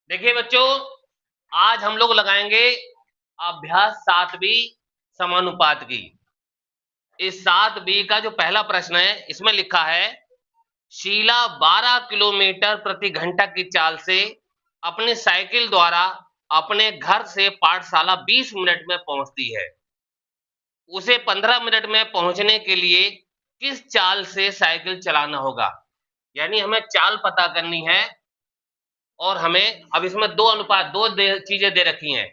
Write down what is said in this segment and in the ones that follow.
देखिए बच्चों, आज हम लोग लगाएंगे अभ्यास 7b समानुपात की। इस 7b का जो पहला प्रश्न है इसमें लिखा है, शीला 12 किलोमीटर प्रति घंटा की चाल से अपने साइकिल द्वारा अपने घर से पाठशाला 20 मिनट में पहुंचती है। उसे 15 मिनट में पहुंचने के लिए किस चाल से साइकिल चलाना होगा। यानी हमें चाल पता करनी है और हमें अब इसमें दो अनुपात चीजें दे रखी हैं।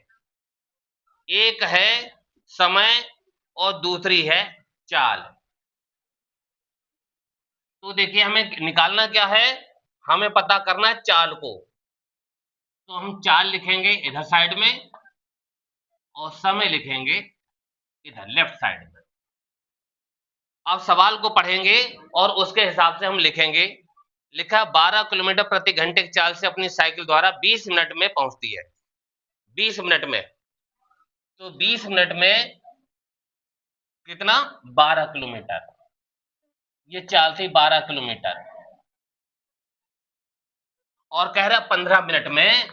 एक है समय और दूसरी है चाल। तो देखिए हमें निकालना क्या है, हमें पता करना है चाल को। तो हम चाल लिखेंगे इधर साइड में और समय लिखेंगे इधर लेफ्ट साइड में। अब सवाल को पढ़ेंगे और उसके हिसाब से हम लिखेंगे। लिखा 12 किलोमीटर प्रति घंटे की चाल से अपनी साइकिल द्वारा 20 मिनट में पहुंचती है। 20 मिनट में, तो 20 मिनट में कितना, 12 किलोमीटर। ये चाल थी 12 किलोमीटर। और कह रहा 15 मिनट में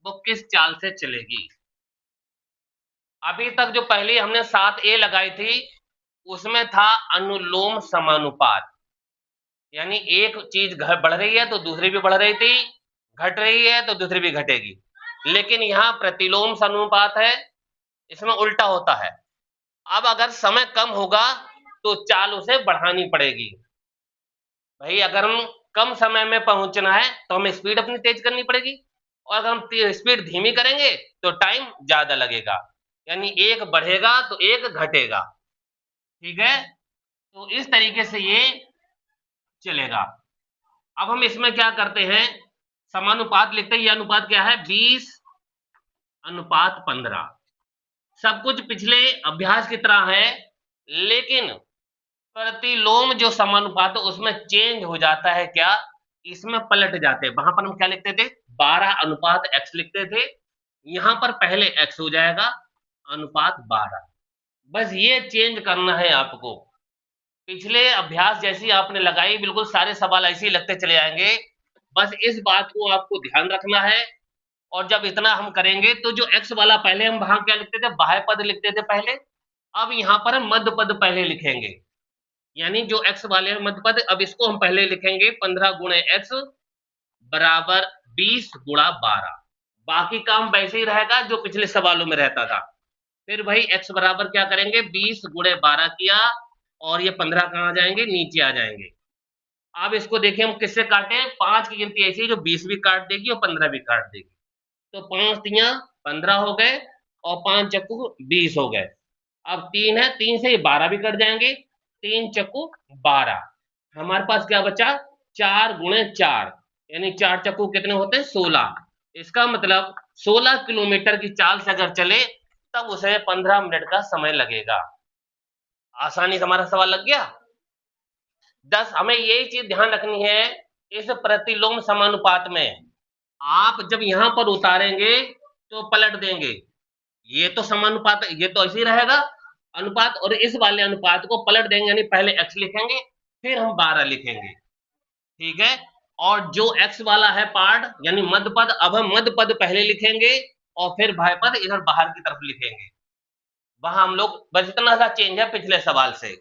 वो किस चाल से चलेगी। अभी तक जो पहले हमने 7a लगाई थी उसमें था अनुलोम समानुपात। यानी एक चीज बढ़ रही है तो दूसरी भी बढ़ रही थी, घट रही है तो दूसरी भी घटेगी। लेकिन यहाँ प्रतिलोम समानुपात है, इसमें उल्टा होता है। अब अगर समय कम होगा तो चाल उसे बढ़ानी पड़ेगी। भाई अगर हम कम समय में पहुंचना है तो हमें स्पीड अपनी तेज करनी पड़ेगी, और अगर हम स्पीड धीमी करेंगे तो टाइम ज्यादा लगेगा। यानी एक बढ़ेगा तो एक घटेगा। ठीक है, तो इस तरीके से ये चलेगा। अब हम इसमें क्या करते हैं, समानुपात लिखते हैं। ये अनुपात क्या है, 20:15। सब कुछ पिछले अभ्यास की तरह है, लेकिन प्रतिलोम जो समानुपात है उसमें चेंज हो जाता है। क्या, इसमें पलट जाते हैं। वहां पर हम क्या लिखते थे, 12:x लिखते थे। यहां पर पहले x हो जाएगा, अनुपात 12। बस ये चेंज करना है आपको। पिछले अभ्यास जैसी आपने लगाई, बिल्कुल सारे सवाल ऐसे ही लगते चले जाएंगे। बस इस बात को आपको ध्यान रखना है। और जब इतना हम करेंगे तो जो x वाला, पहले हम वहां क्या लिखते थे, बाह्य पद लिखते थे पहले। अब यहाँ पर हम मध्य पद पहले लिखेंगे। यानी जो x वाले मध्य पद, अब इसको हम पहले लिखेंगे 15 गुणे x बराबर 20 गुणा 12। बाकी काम वैसे ही रहेगा जो पिछले सवालों में रहता था। फिर भाई x बराबर क्या करेंगे, 20 गुणे 12 किया, और ये 15 कहाँ आ जाएंगे, नीचे आ जाएंगे। अब इसको देखिए हम किससे काटे, 5 की गिनती ऐसी है जो 20 भी काट देगी और 15 भी काट देगी। तो 5 तियां 15 हो गए और 5 चक्कू 20 हो गए। अब 3 है, 3 से ये 12 भी कट जाएंगे। 3 चक्कू 12। हमारे पास क्या बचा, 4 गुणे 4, यानी 4 चक्कू कितने होते हैं, 16। इसका मतलब 16 किलोमीटर की चाल से अगर चले तब उसे 15 मिनट का समय लगेगा। आसानी से हमारा सवाल लग गया। 10, हमें यही चीज ध्यान रखनी है। इस प्रतिलोम समानुपात में आप जब यहां पर उतारेंगे तो पलट देंगे। ये तो समानुपात, ये तो ऐसे ही रहेगा अनुपात, और इस वाले अनुपात को पलट देंगे। यानी पहले x लिखेंगे फिर हम 12 लिखेंगे। ठीक है, और जो x वाला है पार्ट यानी मध्य पद, अब हम मध्य पद पहले लिखेंगे और फिर बाह्य पद इधर बाहर की तरफ लिखेंगे। वहां हम लोग, बस इतना सा चेंज है पिछले सवाल से।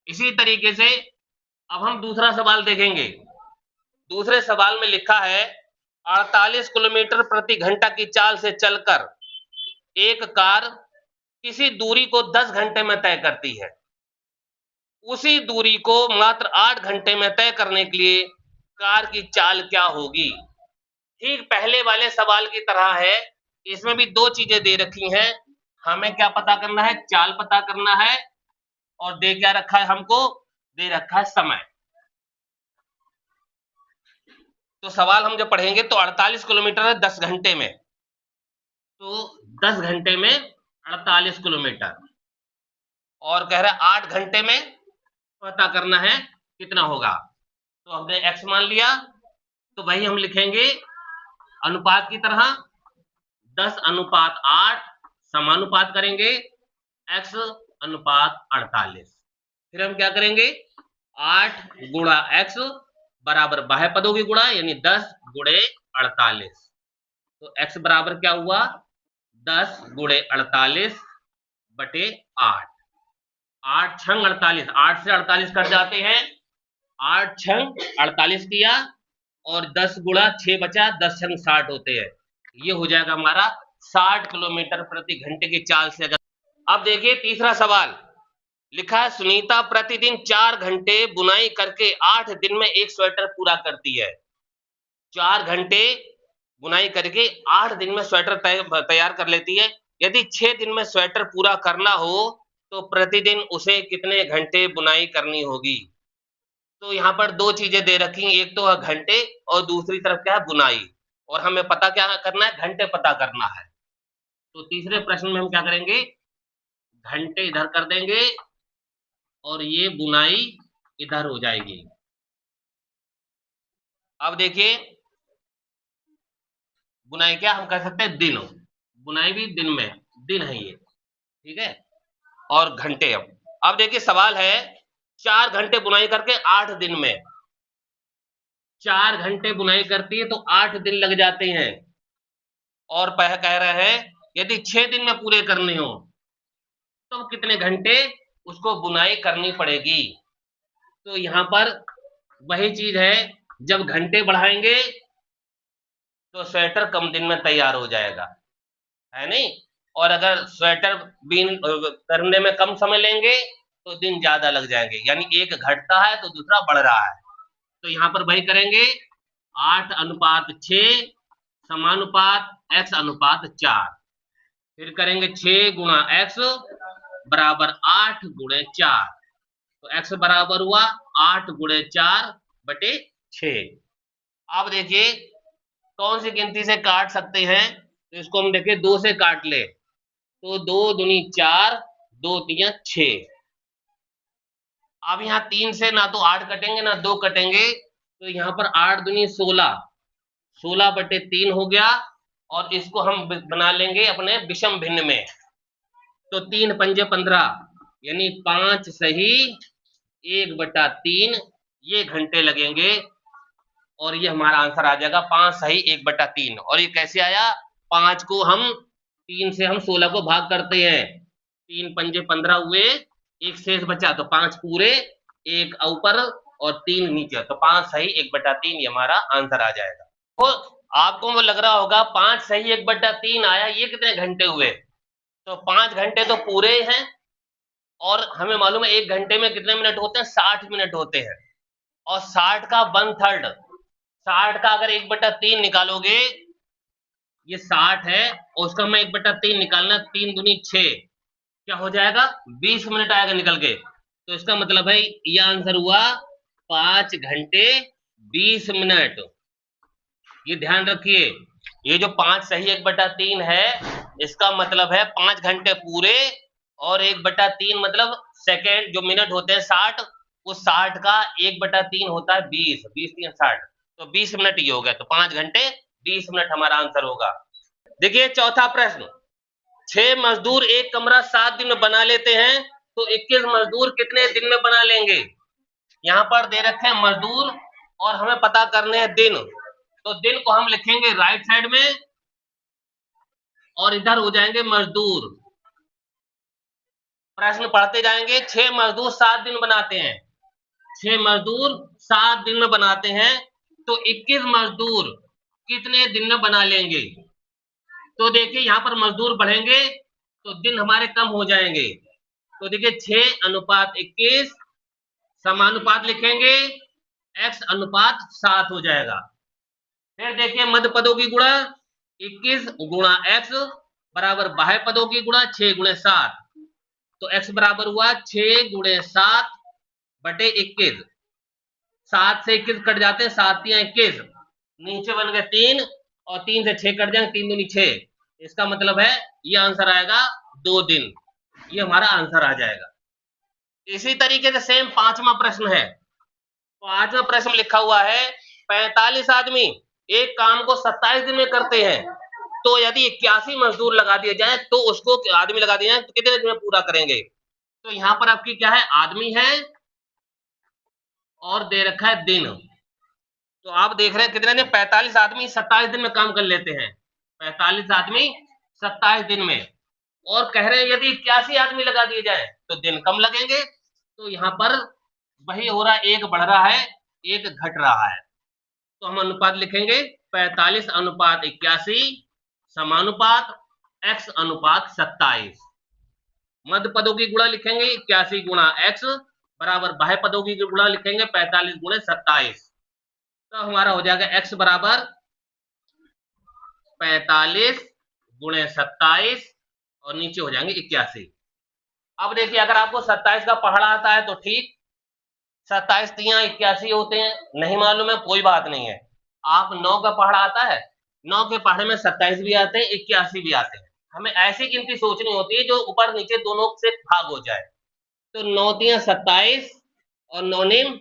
इसी तरीके से अब हम दूसरा सवाल देखेंगे। दूसरे सवाल में लिखा है, 48 किलोमीटर प्रति घंटा की चाल से चलकर एक कार किसी दूरी को 10 घंटे में तय करती है। उसी दूरी को मात्र 8 घंटे में तय करने के लिए कार की चाल क्या होगी। ठीक पहले वाले सवाल की तरह है, इसमें भी दो चीजें दे रखी हैं। हमें क्या पता करना है, चाल पता करना है, और दे क्या रखा है हमको, दे रखा है समय। तो सवाल हम जब पढ़ेंगे तो 48 किलोमीटर है 10 घंटे में, तो 10 घंटे में 48 किलोमीटर, और कह रहा है 8 घंटे में पता करना है कितना होगा। तो हमने x मान लिया, तो वही हम लिखेंगे अनुपात की तरह 10:8 समानुपात करेंगे x अनुपात 48। फिर हम क्या करेंगे, 8 गुणा x बराबर बाह्य पदों की गुणा, यानी 10 गुणे 48। तो x बराबर क्या हुआ, 10 गुणे 48 बटे 8। 8 छंग 48, 8 से 48 कट जाते हैं, 8 छंग 48 किया और 10 गुणा 6 बचा, 10 छंग 60 होते हैं। ये हो जाएगा हमारा 60 किलोमीटर प्रति घंटे की चाल से। अगर अब देखिए तीसरा सवाल लिखा है, सुनीता प्रतिदिन 4 घंटे बुनाई करके 8 दिन में एक स्वेटर पूरा करती है। 4 घंटे बुनाई करके 8 दिन में स्वेटर तैयार कर लेती है। यदि 6 दिन में स्वेटर पूरा करना हो तो प्रतिदिन उसे कितने घंटे बुनाई करनी होगी। तो यहाँ पर दो चीजें दे रखी हैं, एक तो है घंटे और दूसरी तरफ क्या है, बुनाई। और हमें पता क्या करना है, घंटे पता करना है। तो तीसरे प्रश्न में हम क्या करेंगे, घंटे इधर कर देंगे और ये बुनाई इधर हो जाएगी। अब देखिए बुनाई क्या हम कह सकते हैं, दिन। बुनाई भी दिन में, दिन है ये, ठीक है। और घंटे अब देखिए सवाल है, 4 घंटे बुनाई करके 8 दिन में, 4 घंटे बुनाई करती है तो 8 दिन लग जाते हैं। और कह रहे हैं यदि 6 दिन में पूरे करने हो तो कितने घंटे उसको बुनाई करनी पड़ेगी। तो यहाँ पर वही चीज है, जब घंटे बढ़ाएंगे तो स्वेटर कम दिन में तैयार हो जाएगा, है नहीं। और अगर स्वेटर बीन करने में कम समय लेंगे तो दिन ज्यादा लग जाएंगे, यानी एक घटता है तो दूसरा बढ़ रहा है। तो यहाँ पर वही करेंगे, 8:6 समानुपात x अनुपात 4। फिर करेंगे 6 गुणा x बराबर 8 गुणे 4। तो x बराबर हुआ 8 गुणे 4 बटे 6। अब देखिए कौन सी गिनती से काट सकते हैं, तो इसको हम देखिए 2 से काट ले तो 2 दूनी 4, 2 तिया 6। अब यहाँ 3 से ना तो 8 कटेंगे ना 2 कटेंगे, तो यहाँ पर 8 दूनी 16, 16 बटे 3 हो गया। और इसको हम बना लेंगे अपने विषम भिन्न में, तो 3 पंजे 15, यानी 5 सही 1/3 ये घंटे लगेंगे। और ये हमारा आंसर आ जाएगा 5 सही 1/3। और ये कैसे आया, 5 को हम 3 से हम 16 को भाग करते हैं, 3 पंजे 15 हुए, एक शेष बचा तो 5 पूरे, एक ऊपर और 3 नीचे, तो 5 सही 1/3 ये हमारा आंसर आ जाएगा। तो आपको वो लग रहा होगा 5 सही 1/3 आया, ये कितने घंटे हुए। तो 5 घंटे तो पूरे हैं और हमें मालूम है 1 घंटे में कितने मिनट होते हैं, 60 मिनट होते हैं। और 60 का 1/3, 60 का अगर 1/3 निकालोगे, ये 60 है और उसका मैं 1/3 निकालना, 3 दूनी 6, क्या हो जाएगा 20 मिनट आएगा निकल के। तो इसका मतलब है ये आंसर हुआ 5 घंटे 20 मिनट। ये ध्यान रखिए, ये जो 5 सही 1/3 है, इसका मतलब है 5 घंटे पूरे और 1/3 मतलब सेकेंड जो मिनट होते हैं 60, उस 60 का 1/3 होता है 20, 20 3 60, तो 20 मिनट ये हो गया। तो 5 घंटे 20 मिनट हमारा आंसर होगा। देखिए चौथा प्रश्न, 6 मजदूर एक कमरा 7 दिन में बना लेते हैं तो 21 मजदूर कितने दिन में बना लेंगे। यहाँ पर दे रखे हैं मजदूर और हमें पता करने हैं दिन, तो दिन को हम लिखेंगे राइट साइड में और इधर हो जाएंगे मजदूर। प्रश्न पढ़ते जाएंगे, 6 मजदूर 7 दिन बनाते हैं, 6 मजदूर 7 दिन में बनाते हैं तो 21 मजदूर कितने दिन में बना लेंगे। तो देखिए यहाँ पर मजदूर बढ़ेंगे तो दिन हमारे कम हो जाएंगे। तो देखिए 6:21 समानुपात लिखेंगे, x अनुपात 7 हो जाएगा। फिर देखिए मध्य पदों की गुणा, 21 गुणा x बराबर बाह्य पदों की गुणा 6 गुणे 7। तो x बराबर हुआ 6 गुणे 7 बटे 21। 7 से 21 कट जाते हैं, 7 या 21, नीचे बन गए 3 और 3 से 6 कट जाएंगे, 3 दूनी 6। इसका मतलब है ये आंसर आएगा 2 दिन, ये हमारा आंसर आ जाएगा। इसी तरीके से सेम पांचवा प्रश्न है। पांचवा प्रश्न लिखा हुआ है, 45 आदमी एक काम को 27 दिन में करते हैं, तो यदि 81 मजदूर लगा दिए जाए तो उसको आदमी लगा दिए जाए तो कितने दिन में पूरा करेंगे। तो यहाँ पर आपकी क्या है, आदमी है और दे रखा है दिन। तो आप देख रहे हैं कितने दिन, 45 आदमी 27 दिन में काम कर लेते हैं। 45 आदमी 27 दिन में। और कह रहे हैं यदि 81 आदमी लगा दिए जाए तो दिन कम लगेंगे। तो यहाँ पर वही हो रहा है, एक बढ़ रहा है, एक घट रहा है। तो हम अनुपात लिखेंगे 45 अनुपात 81 समानुपात x अनुपात 27। मध्य पदों की गुणा लिखेंगे 81 गुणा x बराबर बाह्य पदों की गुणा लिखेंगे 45 गुणे 27। तो हमारा हो जाएगा x बराबर 45 गुणे 27 और नीचे हो जाएंगे 81। अब देखिए अगर आपको 27 का पहाड़ा आता है तो ठीक, 27 तिया 81 होते हैं, नहीं मालूम है कोई बात नहीं है। आप 9 का पहाड़ा आता है, 9 के पहाड़े में 27 भी आते हैं 81 भी आते हैं। हमें ऐसी गिनती सोचनी होती है जो ऊपर नीचे दोनों से भाग हो जाए। तो 9 तिया 27 और 9 निम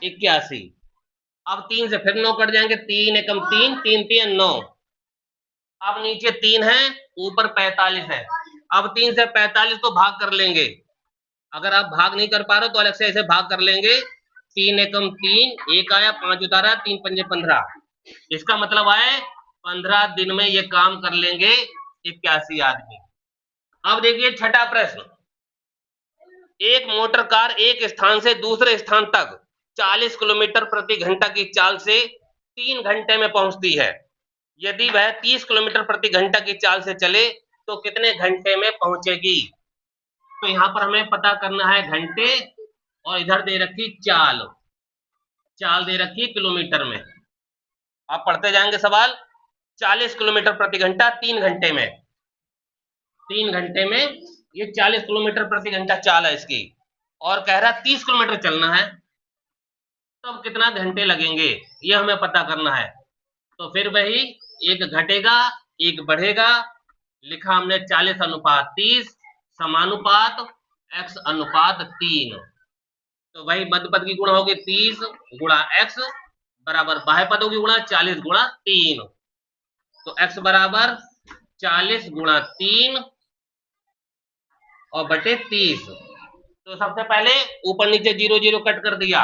81। अब 3 से फिर 9 कट जाएंगे, 3 एकम 3, 3 तिया 9। अब नीचे 3 है, ऊपर 45 है। अब 3 से 45 को भाग कर लेंगे। अगर आप भाग नहीं कर पा रहे हो तो अलग से ऐसे भाग कर लेंगे। 3 एकम 3, 1 आया, 5 उतारा, 3 पंजे 15। इसका मतलब आए 15 दिन में ये काम कर लेंगे 81 आदमी। अब देखिए छठा प्रश्न, एक मोटर कार एक स्थान से दूसरे स्थान तक 40 किलोमीटर प्रति घंटा की चाल से 3 घंटे में पहुंचती है। यदि वह 30 किलोमीटर प्रति घंटा की चाल से चले तो कितने घंटे में पहुंचेगी। तो यहां पर हमें पता करना है घंटे, और इधर दे रखी चाल, चाल दे रखी किलोमीटर में। आप पढ़ते जाएंगे सवाल। 40 किलोमीटर प्रति घंटा 3 घंटे में, 3 घंटे में ये 40 किलोमीटर प्रति घंटा चाल है इसकी, और कह रहा 30 किलोमीटर चलना है, तब कितना घंटे लगेंगे ये हमें पता करना है। तो फिर वही एक घटेगा एक बढ़ेगा, लिखा हमने 40 अनुपात 30 समानुपात x अनुपात 3। तो वही मध्य पद की गुणा होगी 30 गुणा x बराबर बाह्य पदों की गुणा 40 गुणा 3। तो x बराबर 40 गुणा 3 और बटे 30। तो सबसे पहले ऊपर नीचे 0 0 कट कर दिया,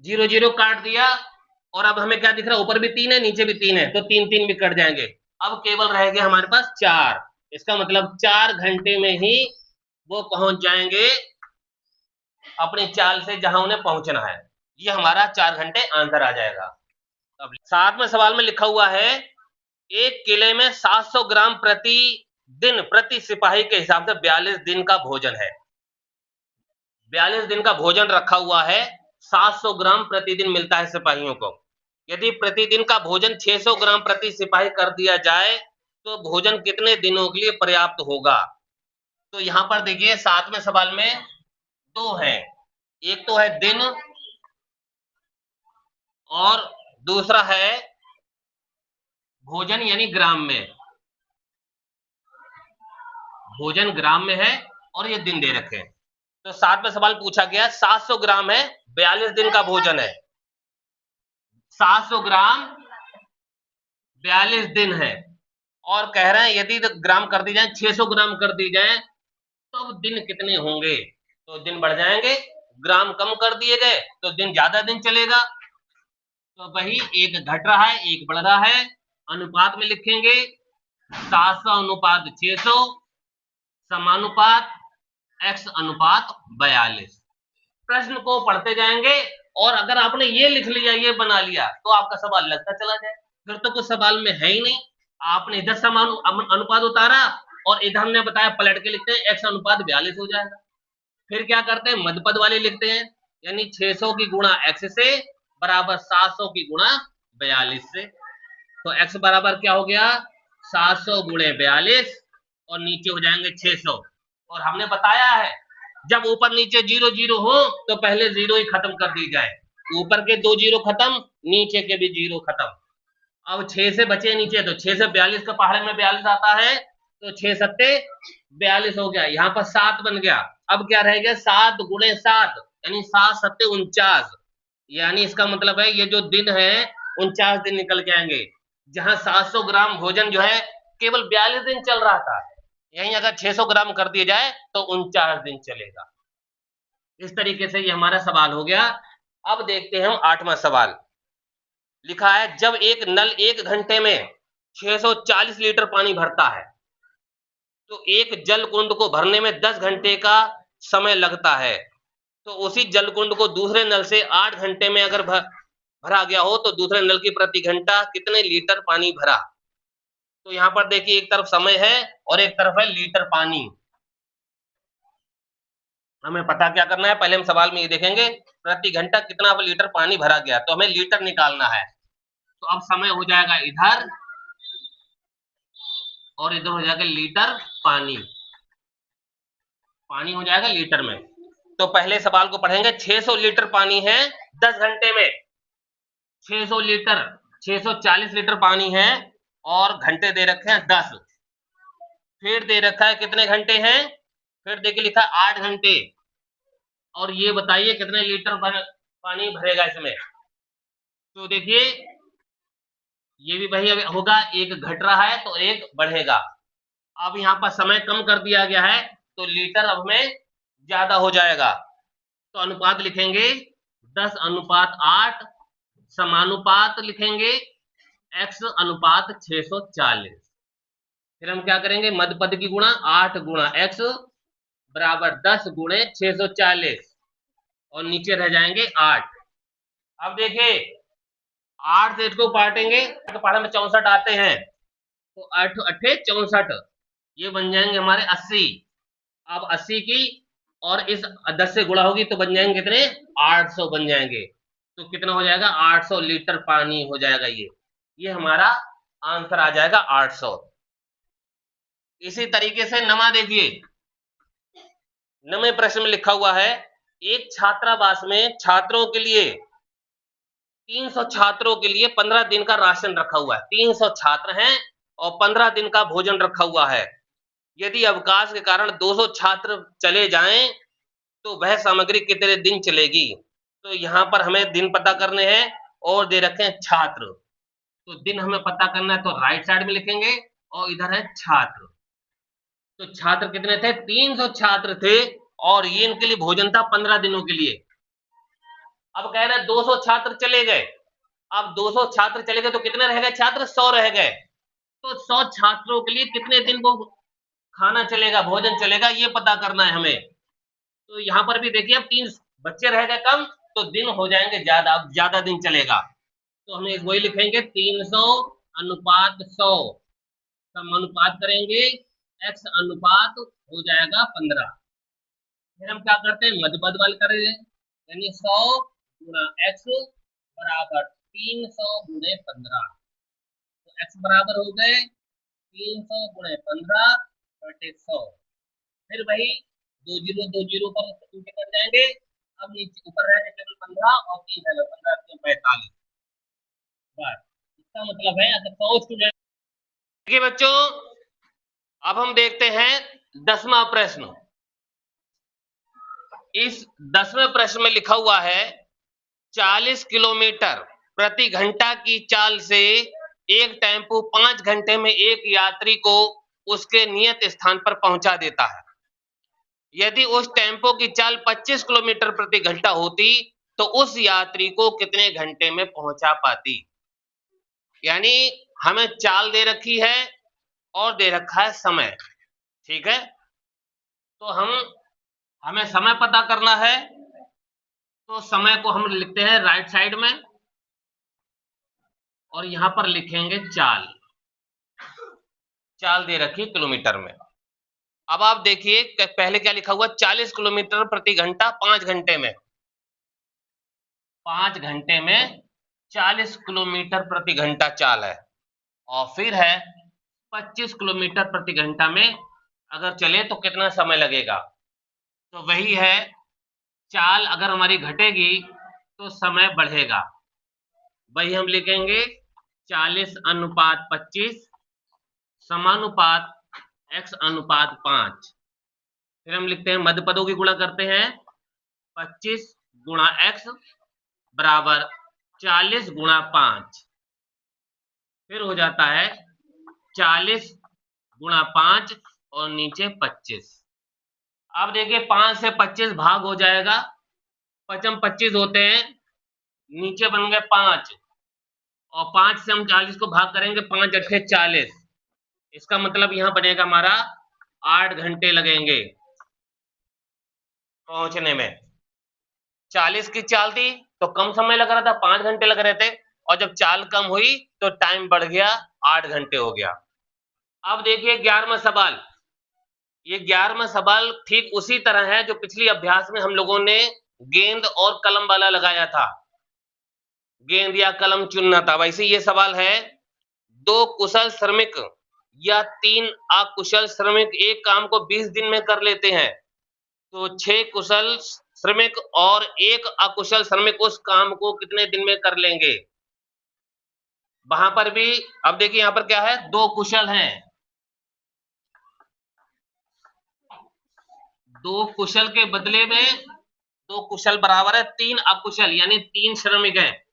0 0 काट दिया, और अब हमें क्या दिख रहा है, ऊपर भी 3 है नीचे भी 3 है, तो 3 3 भी कट जाएंगे। अब केवल रह गया हमारे पास 4। इसका मतलब 4 घंटे में ही वो पहुंच जाएंगे अपनी चाल से जहां उन्हें पहुंचना है। ये हमारा 4 घंटे आंसर आ जाएगा। अब 7वें सवाल में लिखा हुआ है एक किले में 700 ग्राम प्रति दिन प्रति सिपाही के हिसाब से 42 दिन का भोजन है। 42 दिन का भोजन रखा हुआ है, 700 ग्राम प्रतिदिन मिलता है सिपाहियों को। यदि प्रतिदिन का भोजन 600 ग्राम प्रति सिपाही कर दिया जाए तो भोजन कितने दिनों के लिए पर्याप्त होगा। तो यहां पर देखिए 7वें सवाल में 2 है, एक तो है दिन और दूसरा है भोजन यानी ग्राम में। भोजन ग्राम में है और ये दिन दे रखे हैं। तो 7वें सवाल पूछा गया 700 ग्राम है, 42 दिन का भोजन है। 700 ग्राम 42 दिन है, और कह रहे हैं यदि ग्राम कर दी जाए 600 ग्राम कर दी जाए तो दिन कितने होंगे। तो दिन बढ़ जाएंगे, ग्राम कम कर दिए गए तो दिन ज्यादा दिन चलेगा। तो वही एक घट रहा है एक बढ़ रहा है। अनुपात में लिखेंगे 700 अनुपात 600 समानुपात x अनुपात 42। प्रश्न को पढ़ते जाएंगे, और अगर आपने ये लिख लिया ये बना लिया तो आपका सवाल लगता चला जाए, फिर तो कुछ सवाल में है ही नहीं। आपने इधर समान अनुपात उतारा और इधर हमने बताया पलट के लिखते हैं x अनुपात 42 हो जाएगा। फिर क्या करते हैं मध्य पद वाले लिखते हैं, यानी 600 की गुणा x से बराबर 700 की गुणा 42 से। तो x बराबर क्या हो गया 700 गुणे 42 और नीचे हो जाएंगे 600। और हमने बताया है जब ऊपर नीचे 0 0 हो तो पहले 0 ही खत्म कर दी जाए। ऊपर के 2 0 खत्म, नीचे के भी 0 खत्म। अब 6 से बचे नीचे, तो 6 से 42 का पहाड़े में 42 आता है, तो 6 सत्ते 42 हो गया। यहाँ पर 7 बन गया। अब क्या रह गया 7 गुणे 7 यानी 7 सत्ते 49। यानी इसका मतलब है ये जो दिन है 49 दिन निकल के आएंगे। जहां 700 ग्राम भोजन जो है केवल 42 दिन चल रहा था, यहीं अगर 600 ग्राम कर दिया जाए तो 49 दिन चलेगा। इस तरीके से ये हमारा सवाल हो गया। अब देखते हैं हम 8वां सवाल। लिखा है जब एक नल 1 घंटे में 640 लीटर पानी भरता है, तो एक जल कुंड को भरने में 10 घंटे का समय लगता है। तो उसी जल कुंड को दूसरे नल से 8 घंटे में अगर भरा गया हो तो दूसरे नल की प्रति घंटा कितने लीटर पानी भरा। तो यहाँ पर देखिए एक तरफ समय है और एक तरफ है लीटर पानी। हमें पता क्या करना है, पहले हम सवाल में ये देखेंगे प्रति घंटा कितना लीटर पानी भरा गया, तो हमें लीटर निकालना है। तो अब समय हो जाएगा इधर और इधर हो जाएगा लीटर पानी, पानी हो जाएगा लीटर में। तो पहले सवाल को पढ़ेंगे, 600 लीटर पानी है 10 घंटे में। 600 लीटर, 640 लीटर पानी है और घंटे दे रखे हैं 10। फिर दे रखा है कितने घंटे हैं, फिर देखिए लिखा है 8 घंटे। और ये बताइए कितने लीटर पानी भरेगा इसमें। तो देखिए ये भी वही होगा, एक घट रहा है तो एक बढ़ेगा। अब यहाँ पर समय कम कर दिया गया है तो लीटर अब में ज्यादा हो जाएगा। तो अनुपात लिखेंगे 10:8 समानुपात लिखेंगे x अनुपात 640। फिर हम क्या करेंगे, मध्य पद की गुणा 8 गुणा x बराबर 10 गुणे 640 और नीचे रह जाएंगे 8। अब देखिए 8 से इसको काटेंगे तो पढ़ा में 64 आते हैं, तो 8 अट्ठे 64, ये बन जाएंगे हमारे 80। अब 80 की और इस 10 से गुणा होगी तो बन जाएंगे कितने, 800 बन जाएंगे। तो कितना हो जाएगा, 800 लीटर पानी हो जाएगा। ये हमारा आंसर आ जाएगा 800। इसी तरीके से नमा देखिए, नवे प्रश्न में लिखा हुआ है, एक छात्रावास में छात्रों के लिए 300 छात्रों के लिए 15 दिन का राशन रखा हुआ है। 300 छात्र हैं और 15 दिन का भोजन रखा हुआ है। यदि अवकाश के कारण 200 छात्र चले जाएं तो वह सामग्री कितने दिन चलेगी। तो यहाँ पर हमें दिन पता करने हैं और दे रखे हैं छात्र, तो दिन हमें पता करना है तो राइट साइड में लिखेंगे और इधर है छात्र। तो छात्र कितने थे, 300 छात्र थे और ये इनके लिए भोजन था 15 दिनों के लिए। अब कह रहे हैं 200 छात्र चले गए, अब 200 छात्र चले गए तो कितने रह गए छात्र, 100 रह गए। तो 100 छात्रों के लिए कितने दिन को खाना चलेगा, भोजन चलेगा, ये पता करना है हमें। तो यहाँ पर भी देखिए अब 3 बच्चे रह गए कम तो दिन हो जाएंगे ज्यादा, अब ज्यादा दिन चलेगा। तो हम वही लिखेंगे 300 अनुपात 100 समानुपात करेंगे x अनुपात हो जाएगा 15। फिर हम क्या करते हैं, मध्य पद वाले करेंगे, यानी 100 गुणा x बराबर 300 गुणे 15। तो x बराबर हो गए 300 गुणे 15 बटे 100। फिर वही दो जीरो पर उल्टे कर जाएंगे। अब नीचे ऊपर रहेगा केवल 15 और 3 है 15 से 45। बस इसका मतलब है अगर 100 स्टूडेंट। देखिए बच्चों अब हम देखते हैं 10वां प्रश्न। इस 10वें प्रश्न में लिखा हुआ है 40 किलोमीटर प्रति घंटा की चाल से एक टेम्पो 5 घंटे में एक यात्री को उसके नियत स्थान पर पहुंचा देता है। यदि उस टेम्पो की चाल 25 किलोमीटर प्रति घंटा होती तो उस यात्री को कितने घंटे में पहुंचा पाती। यानी हमें चाल दे रखी है और दे रखा है समय, ठीक है। तो हमें समय पता करना है, तो समय को हम लिखते हैं राइट साइड में और यहां पर लिखेंगे चाल, चाल दे रखी किलोमीटर में। अब आप देखिए पहले क्या लिखा हुआ, 40 किलोमीटर प्रति घंटा 5 घंटे में, 5 घंटे में 40 किलोमीटर प्रति घंटा चाल है। और फिर है 25 किलोमीटर प्रति घंटा में अगर चले तो कितना समय लगेगा। तो वही है, चाल अगर हमारी घटेगी तो समय बढ़ेगा। वही हम लिखेंगे 40 अनुपात 25 समानुपात x अनुपात 5। फिर हम लिखते हैं मध्य पदों की गुणा करते हैं, 25 गुणा x बराबर 40 गुणा 5। फिर हो जाता है 40 गुणा 5 और नीचे 25। अब देखिए 5 से 25 भाग हो जाएगा, 5 25 होते हैं, नीचे बन गए 5, और 5 से हम 40 को भाग करेंगे, 5 अट्ठे 40। इसका मतलब यहाँ बनेगा हमारा 8 घंटे लगेंगे पहुंचने में। 40 की चाल थी तो कम समय लग रहा था, 5 घंटे लग रहे थे, और जब चाल कम हुई तो टाइम बढ़ गया, 8 घंटे हो गया। अब देखिए 11वां सवाल। ये 11वां सवाल ठीक उसी तरह है जो पिछली अभ्यास में हम लोगों ने गेंद और कलम वाला लगाया था, गेंद या कलम चुनना था। वैसे ये सवाल है, 2 कुशल श्रमिक या 3 अकुशल श्रमिक एक काम को 20 दिन में कर लेते हैं, तो 6 कुशल श्रमिक और 1 अकुशल श्रमिक उस काम को कितने दिन में कर लेंगे। वहां पर भी अब देखिए यहाँ पर क्या है, 2 कुशल हैं, 2 कुशल के बदले में 2 कुशल बराबर है 3 अकुशल, यानी 3 श्रमिक हैं।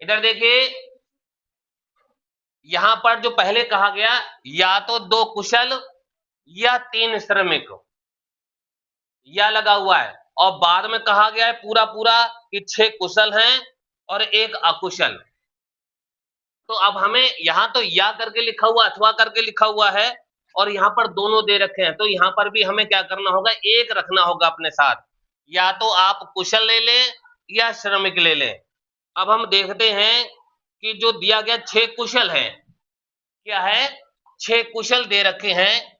इधर देखिए यहां पर जो पहले कहा गया, या तो 2 कुशल या 3 श्रमिक, या लगा हुआ है, और बाद में कहा गया है पूरा पूरा कि 6 कुशल हैं और 1 अकुशल। तो अब हमें यहां तो या करके लिखा हुआ, अथवा करके लिखा हुआ है, और यहां पर दोनों दे रखे हैं, तो यहां पर भी हमें क्या करना होगा, एक रखना होगा अपने साथ। या तो आप कुशल ले लें या श्रमिक ले लें। अब हम देखते हैं कि जो दिया गया 6 कुशल है, क्या है, 6 कुशल दे रखे हैं,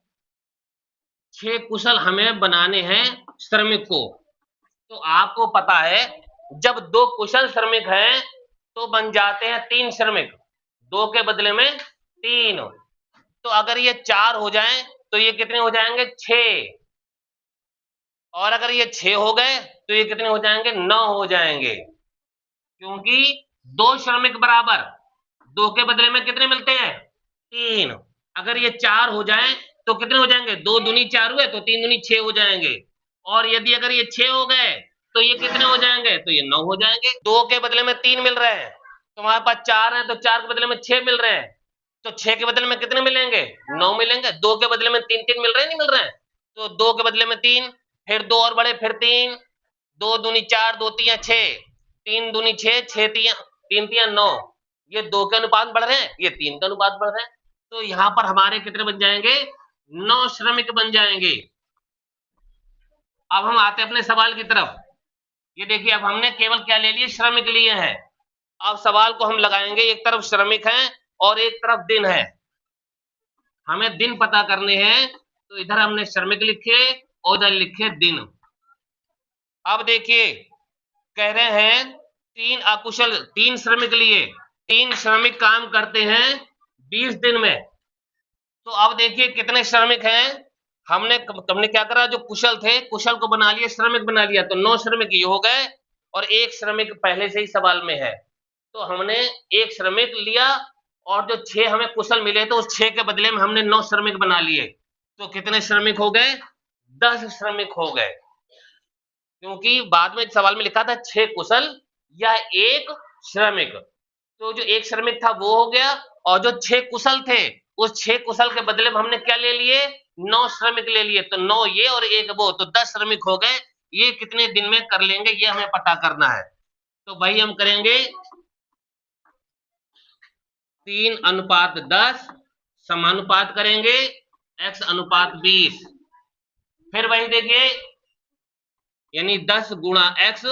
6 कुशल हमें बनाने हैं श्रमिक को। तो आपको पता है जब 2 कुशल श्रमिक हैं तो बन जाते हैं 3 श्रमिक, 2 के बदले में 3। तो अगर ये 4 हो जाएं तो ये कितने हो जाएंगे, 6। और अगर ये 6 हो गए तो ये कितने हो जाएंगे, 9 हो जाएंगे, क्योंकि 2 श्रमिक बराबर 2 के बदले में कितने मिलते हैं, 3। अगर ये 4 हो जाए तो कितने हो जाएंगे, 2 दूनी 4 हुए तो 3 दूनी 6 हो जाएंगे। और यदि अगर ये 6 हो गए तो ये कितने हो जाएंगे, तो ये 9 हो जाएंगे। 2 के बदले में 3 मिल रहे हैं, तुम्हारे पास 4 है तो 4 के बदले में 6 मिल रहे हैं, तो 6 के बदले में कितने मिलेंगे, 9 मिलेंगे। 2 के बदले में 3 3 मिल रहे हैं, नहीं मिल रहे हैं, तो 2 के बदले में 3, फिर 2 और बड़े, फिर 3, 2 दूनी 4, 2 तिया 6, 3 दूनी 6, 6 तिया 3 तिया 9। ये 2 के अनुपात बढ़ रहे हैं, ये 3 के अनुपात बढ़ रहे हैं, तो यहां पर हमारे कितने बन जाएंगे, 9 श्रमिक बन जाएंगे। अब हम आते हैं अपने सवाल की तरफ। ये देखिए अब हमने केवल क्या ले लिए, श्रमिक लिए हैं। अब सवाल को हम लगाएंगे, एक तरफ श्रमिक हैं और एक तरफ दिन है। हमें दिन पता करने हैं, तो इधर हमने श्रमिक लिखे और इधर लिखे दिन। अब देखिए कह रहे हैं 3 अकुशल, 3 श्रमिक लिए, 3 श्रमिक काम करते हैं 20 दिन में। तो अब देखिए कितने श्रमिक हैं, हमने क्या करा, जो कुशल थे कुशल को बना लिया, श्रमिक बना लिया, तो 9 श्रमिक ये हो गए, और 1 श्रमिक पहले से ही सवाल में है, तो हमने 1 श्रमिक लिया, और जो 6 हमें कुशल मिले तो उस 6 के बदले में हमने 9 श्रमिक बना लिए, तो कितने श्रमिक हो गए, 10 श्रमिक हो गए। क्योंकि बाद में सवाल में लिखा था 6 कुशल या 1 श्रमिक, तो जो 1 श्रमिक था वो हो गया, और जो 6 कुशल थे उस 6 कुशल के बदले में हमने क्या ले लिए, 9 श्रमिक ले लिए, तो 9 ये और 1 वो, तो 10 श्रमिक हो गए। ये कितने दिन में कर लेंगे ये हमें पता करना है, तो भाई हम करेंगे 3:10 समानुपात करेंगे x/20। फिर वही देखिए, यानी 10 गुणा x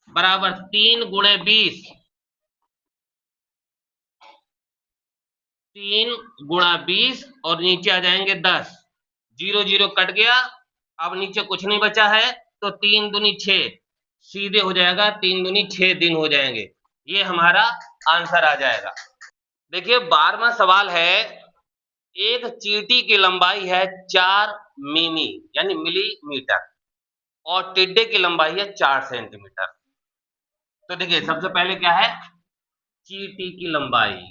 बराबर 3 गुणे 20, 3 गुणा 20, और नीचे आ जाएंगे 10, 0 0 कट गया, अब नीचे कुछ नहीं बचा है, तो 3 दूनी 6, सीधे हो जाएगा 3 दूनी 6 दिन हो जाएंगे, ये हमारा आंसर आ जाएगा। देखिए 12वां सवाल है, एक चींटी की लंबाई है 4 मिमी यानी मिलीमीटर, और टिड्डे की लंबाई है 4 सेंटीमीटर। तो देखिए सबसे पहले क्या है, चींटी की लंबाई,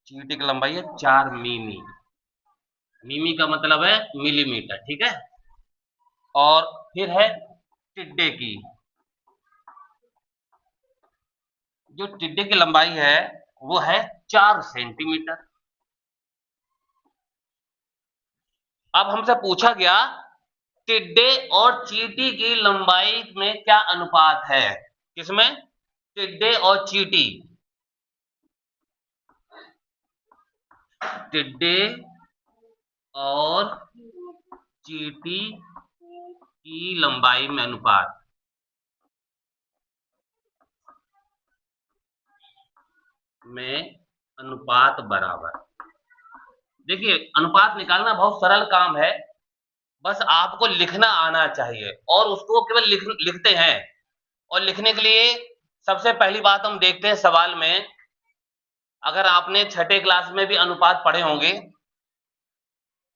चींटी की लंबाई है 4 मिमी, मिमी का मतलब है मिलीमीटर, ठीक है। और फिर है टिड्डे की, जो टिड्डे की लंबाई है वो है 4 सेंटीमीटर। अब हमसे पूछा गया टिड्डे और चींटी की लंबाई में क्या अनुपात है? किसमें? टिड्डे और चींटी। टिड्डे और चींटी की लंबाई में अनुपात। बराबर। देखिए, अनुपात निकालना बहुत सरल काम है, बस आपको लिखना आना चाहिए और उसको केवल लिखते हैं। और लिखने के लिए सबसे पहली बात हम देखते हैं सवाल में, अगर आपने छठे क्लास में भी अनुपात पढ़े होंगे,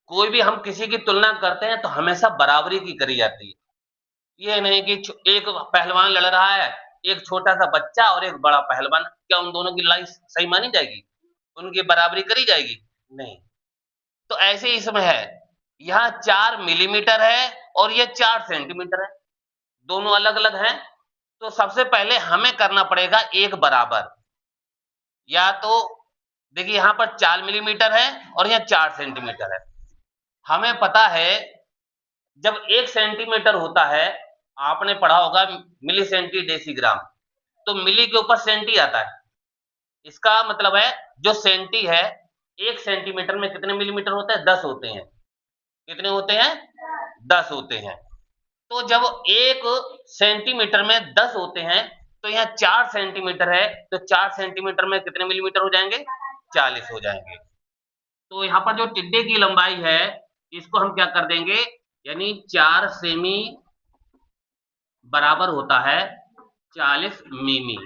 कोई भी हम किसी की तुलना करते हैं तो हमेशा बराबरी की करी जाती है। ये नहीं कि एक पहलवान लड़ रहा है, एक छोटा सा बच्चा और एक बड़ा पहलवान, क्या उन दोनों की लड़ाई सही मानी जाएगी? उनकी बराबरी करी जाएगी? नहीं। तो ऐसे ही इसमें है, यहाँ 4 मिलीमीटर है और ये 4 सेंटीमीटर है, दोनों अलग अलग हैं। तो सबसे पहले हमें करना पड़ेगा एक बराबर, या तो देखिए यहाँ पर 4 मिलीमीटर है और यहाँ 4 सेंटीमीटर है। हमें पता है जब 1 सेंटीमीटर होता है, आपने पढ़ा होगा मिली सेंटी डेसीग्राम, तो मिली के ऊपर सेंटी आता है। इसका मतलब है जो सेंटी है, 1 सेंटीमीटर में कितने मिलीमीटर होते हैं? 10 होते हैं। कितने होते हैं? 10 होते हैं। तो जब 1 सेंटीमीटर में 10 होते हैं, तो यहाँ 4 सेंटीमीटर है, तो 4 सेंटीमीटर में कितने मिलीमीटर हो जाएंगे? 40 हो जाएंगे। तो यहाँ पर जो टिड्डे की लंबाई है, इसको हम क्या कर देंगे, यानी 4 सेमी बराबर होता है 40 मिमी।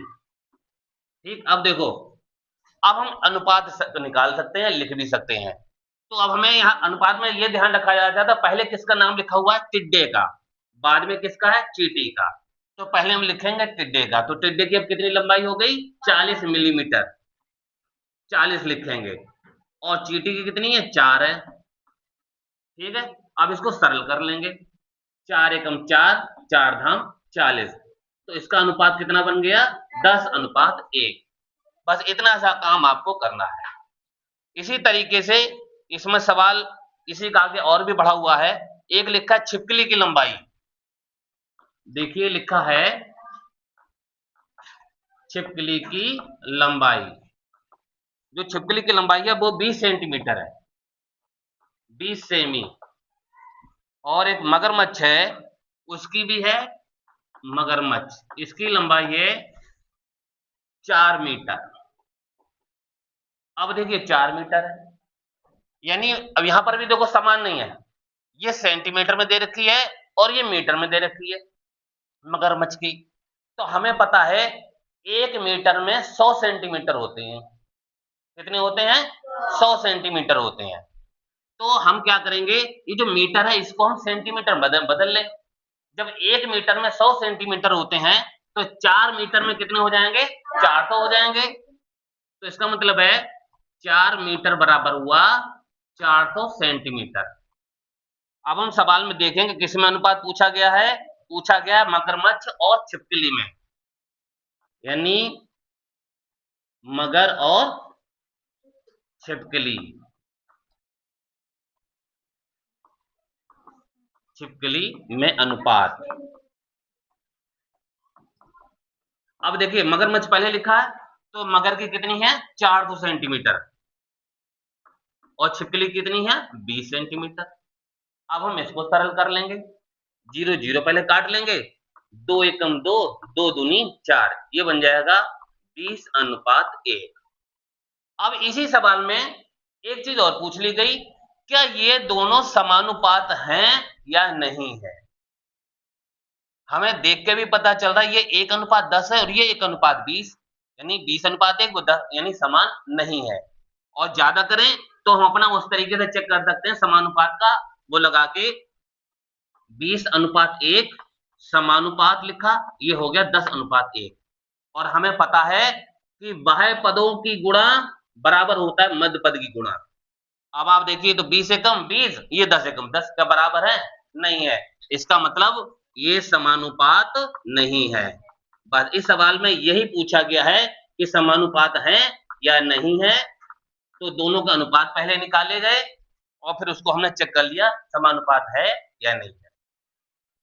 ठीक, अब देखो, अब हम अनुपात निकाल सकते हैं, लिख भी सकते हैं। तो अब हमें यहाँ अनुपात में ये ध्यान रखा जाता था, पहले किसका नाम लिखा हुआ है? टिड्डे का, बाद में किसका है? चींटी का। तो पहले हम लिखेंगे टिड्डे का, तो टिड्डे की अब कितनी लंबाई हो गई? 40 मिलीमीटर, 40 लिखेंगे। और चींटी की कितनी है? 4 है। ठीक है, अब इसको सरल कर लेंगे, 4 एकम 4, 4 धाम 40। तो इसका अनुपात कितना बन गया? 10:1। बस इतना सा काम आपको करना है। इसी तरीके से इसमें सवाल इसी का आगे और भी बढ़ा हुआ है। एक लिखा है छिपकली की लंबाई। देखिए लिखा है छिपकली की लंबाई। जो छिपकली की लंबाई है वो 20 सेंटीमीटर है, 20 सेमी। और एक मगरमच्छ है, उसकी भी है मगरमच्छ, इसकी लंबाई है 4 मीटर। अब देखिए 4 मीटर है, यानी अब यहां पर भी देखो समान नहीं है, ये सेंटीमीटर में दे रखी है और ये मीटर में दे रखी है मगरमच्छ की। तो हमें पता है 1 मीटर में 100 सेंटीमीटर होते हैं। कितने होते हैं? 100 सेंटीमीटर होते हैं। तो हम क्या करेंगे, ये जो मीटर है इसको हम सेंटीमीटर बदल लें। जब 1 मीटर में 100 सेंटीमीटर होते हैं, तो 4 मीटर में कितने हो जाएंगे? 400 हो जाएंगे। तो इसका मतलब है 4 मीटर बराबर हुआ 400 सेंटीमीटर। अब हम सवाल में देखेंगे किसमें अनुपात पूछा गया है। पूछा गया है मगरमच्छ और छिपकली में, यानी मगर और छिपकली। छिपकली में अनुपात। अब देखिए मगरमच्छ पहले लिखा है, तो मगर की कितनी है? 400 सेंटीमीटर। और छिपकली कितनी है? 20 सेंटीमीटर। अब हम इसको सरल कर लेंगे, 0 0 पहले काट लेंगे, 2 एकम 2, 2 दूनी 4, ये बन जाएगा 20:1। अब इसी सवाल में एक चीज और पूछ ली गई, क्या ये दोनों समानुपात हैं या नहीं है? हमें देख के भी पता चल रहा है ये 1:10 है और ये 1:20, यानी 20:1 वो 10, यानी समान नहीं है। और ज्यादा करें तो हम अपना उस तरीके से चेक कर सकते हैं समानुपात का, वो लगा के 20:1 समानुपात लिखा, ये हो गया 10:1। और हमें पता है कि बाह्य पदों की गुणा बराबर होता है मध्य पद की गुणा। अब आप देखिए तो 20 एकम 20, ये 10 एकम 10 का बराबर है? नहीं है। इसका मतलब ये समानुपात नहीं है। बस इस सवाल में यही पूछा गया है कि समानुपात है या नहीं है। तो दोनों का अनुपात पहले निकाले गए, और फिर उसको हमने चेक कर लिया समानुपात है या नहीं है।